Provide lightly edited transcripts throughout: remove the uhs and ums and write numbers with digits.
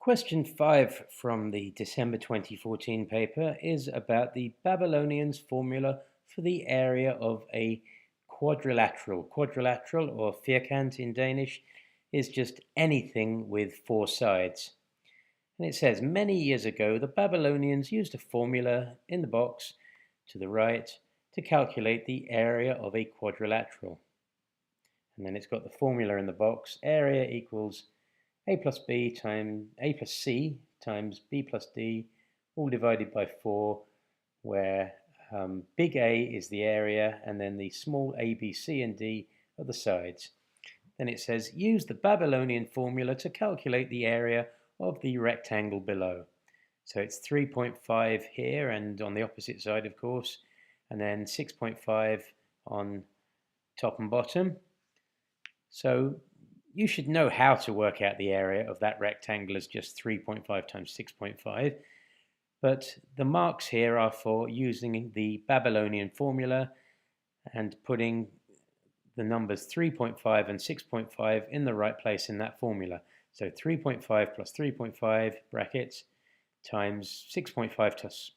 Question 5 from the December 2014 paper is about the Babylonians' formula for the area of a quadrilateral. Quadrilateral, or vierkant in Danish, is just anything with four sides. And it says, many years ago, the Babylonians used a formula in the box to the right to calculate the area of a quadrilateral. And then it's got the formula in the box, area equals a plus c times b plus d, all divided by 4, where big A is the area and then the small a, b, c and d are the sides. Then it says, use the Babylonian formula to calculate the area of the rectangle below. So it's 3.5 here and on the opposite side, of course, and then 6.5 on top and bottom. So you should know how to work out the area of that rectangle as just 3.5 times 6.5, but the marks here are for using the Babylonian formula and putting the numbers 3.5 and 6.5 in the right place in that formula. So 3.5 plus 3.5 brackets times 6.5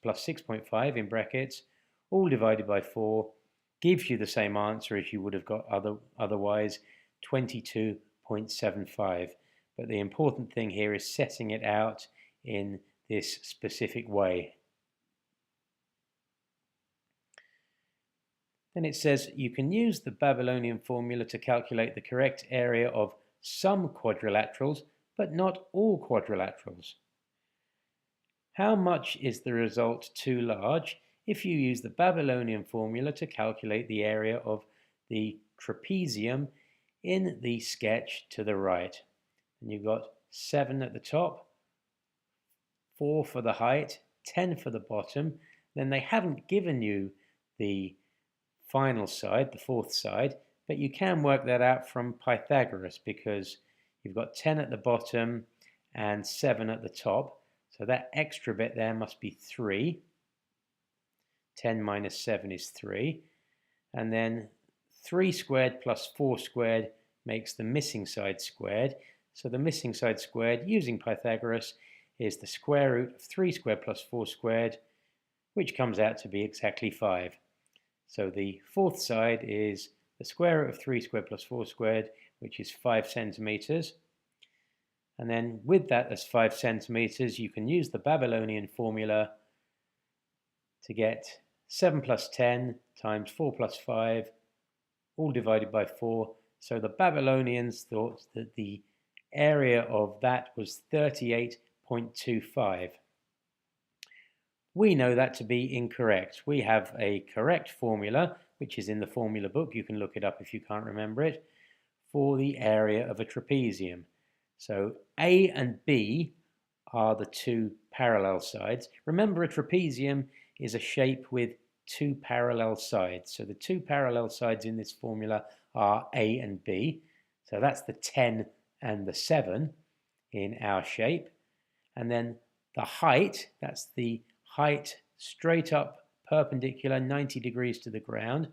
plus 6.5 in brackets, all divided by 4, gives you the same answer as you would have got otherwise, 22.75. But the important thing here is setting it out in this specific way. Then it says you can use the Babylonian formula to calculate the correct area of some quadrilaterals, but not all quadrilaterals. How much is the result too large if you use the Babylonian formula to calculate the area of the trapezium in the sketch to the right? And you've got 7 at the top, 4 for the height, 10 for the bottom. Then they haven't given you the final side, the fourth side, but you can work that out from Pythagoras because you've got 10 at the bottom and 7 at the top. So that extra bit there must be 3. 10 minus 7 is 3. And then 3 squared plus 4 squared makes the missing side squared. So the missing side squared, using Pythagoras, is the square root of 3 squared plus 4 squared, which comes out to be exactly 5. So the fourth side is the square root of 3 squared plus 4 squared, which is 5 centimeters. And then with that as 5 centimeters, you can use the Babylonian formula to get 7 plus 10 times 4 plus 5, all divided by 4. So the Babylonians thought that the area of that was 38.25. We know that to be incorrect. We have a correct formula, which is in the formula book. You can look it up if you can't remember it, for the area of a trapezium. So A and B are the two parallel sides. Remember, a trapezium is a shape with two parallel sides. So the two parallel sides in this formula are A and B. So that's the 10 and the 7 in our shape. And then the height, that's the height straight up perpendicular 90 degrees to the ground.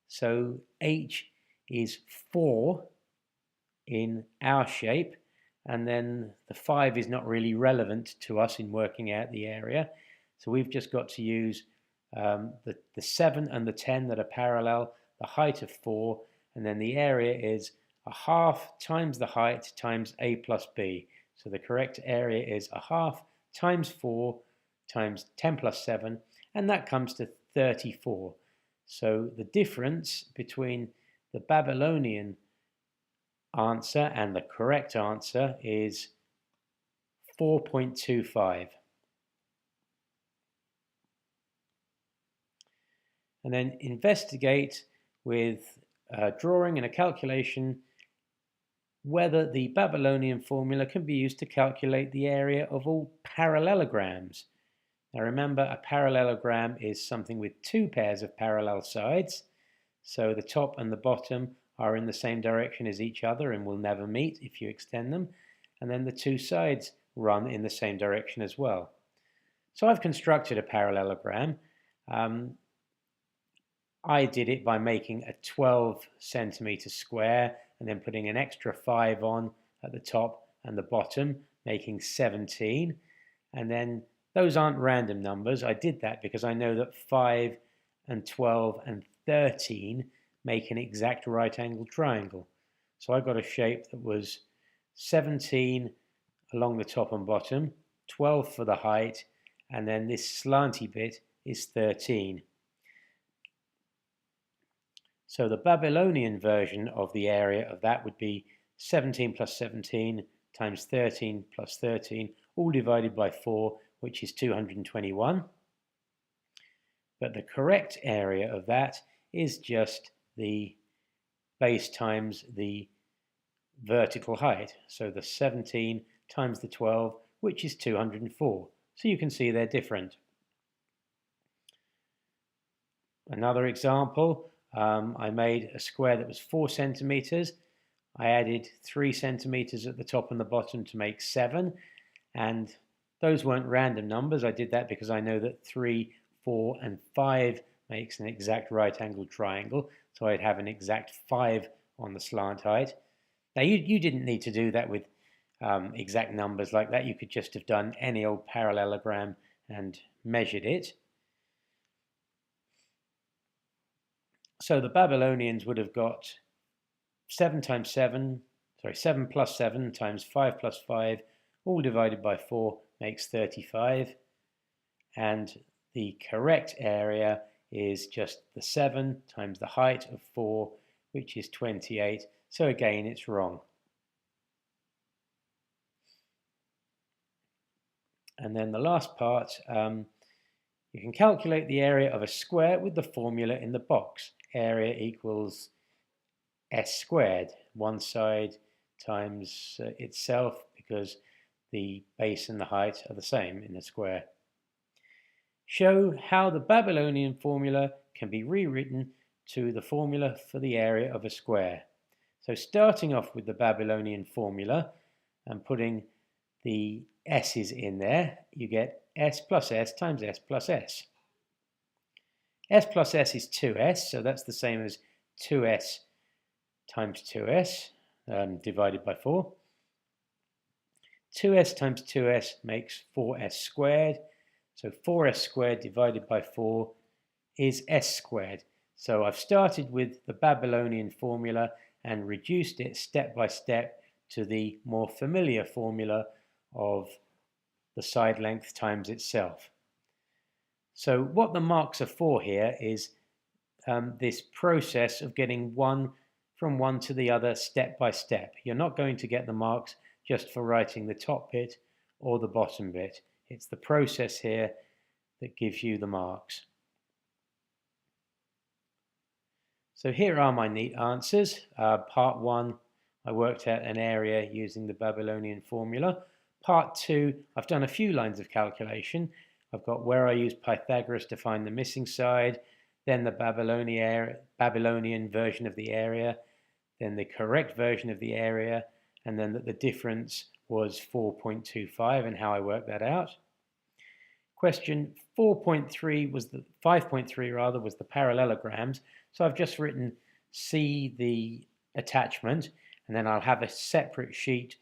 So H is 4 in our shape. And then the 5 is not really relevant to us in working out the area. So we've just got to use the 7 and the 10 that are parallel, the height of 4, and then the area is a half times the height times A plus B. So the correct area is a half times 4 times 10 plus 7, and that comes to 34. So the difference between the Babylonian answer and the correct answer is 4.25. And then investigate with a drawing and a calculation whether the Babylonian formula can be used to calculate the area of all parallelograms. Now remember, a parallelogram is something with two pairs of parallel sides. So the top and the bottom are in the same direction as each other and will never meet if you extend them. And then the two sides run in the same direction as well. So I've constructed a parallelogram. I did it by making a 12 centimeter square and then putting an extra 5 on at the top and the bottom. making 17. And then those aren't random numbers. I did that because I know that 5 and 12 and 13 make an exact right angled triangle. So I got a shape that was 17 along the top and bottom, 12 for the height, and then this slanty bit is 13. So the Babylonian version of the area of that would be 17 plus 17 times 13 plus 13, all divided by 4, which is 221. But the correct area of that is just the base times the vertical height. So the 17 times the 12, which is 204. So you can see they're different. Another example, I made a square that was 4 centimeters. I added 3 centimeters at the top and the bottom to make 7. And those weren't random numbers. I did that because I know that 3, 4, and 5 makes an exact right angled triangle. So I'd have an exact 5 on the slant height. Now you didn't need to do that with exact numbers like that. You could just have done any old parallelogram and measured it. So the Babylonians would have got 7 plus 7 times 5 plus 5, all divided by 4 makes 35. And the correct area is just the 7 times the height of 4, which is 28. So again, it's wrong. And then the last part, you can calculate the area of a square with the formula in the box. Area equals s squared, one side times itself, because the base and the height are the same in a square. Show how the Babylonian formula can be rewritten to the formula for the area of a square. So starting off with the Babylonian formula and putting the s's in there, you get s plus s times s plus s. S plus s is 2s, so that's the same as 2s times 2s divided by 4. 2s times 2s makes 4s squared, so 4s squared divided by 4 is s squared. So I've started with the Babylonian formula and reduced it step by step to the more familiar formula of the side length times itself. So what the marks are for here is this process of getting from one to the other step by step. You're not going to get the marks just for writing the top bit or the bottom bit. It's the process here that gives you the marks. So here are my neat answers. Part 1, I worked out an area using the Babylonian formula. Part 2, I've done a few lines of calculation. I've got where I used Pythagoras to find the missing side, then the Babylonian version of the area, then the correct version of the area, and then that the difference was 4.25 and how I worked that out. Question 5.3 was the parallelograms. So I've just written C, the attachment, and then I'll have a separate sheet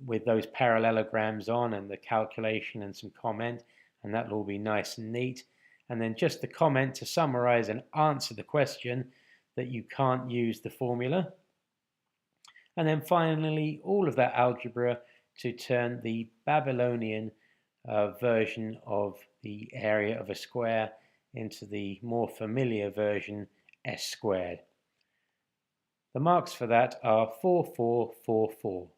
with those parallelograms on and the calculation and some comment, and that'll all be nice and neat. And then just the comment to summarize and answer the question that you can't use the formula. And then finally, all of that algebra to turn the Babylonian version of the area of a square into the more familiar version s squared. The marks for that are 4, 4, 4, 4.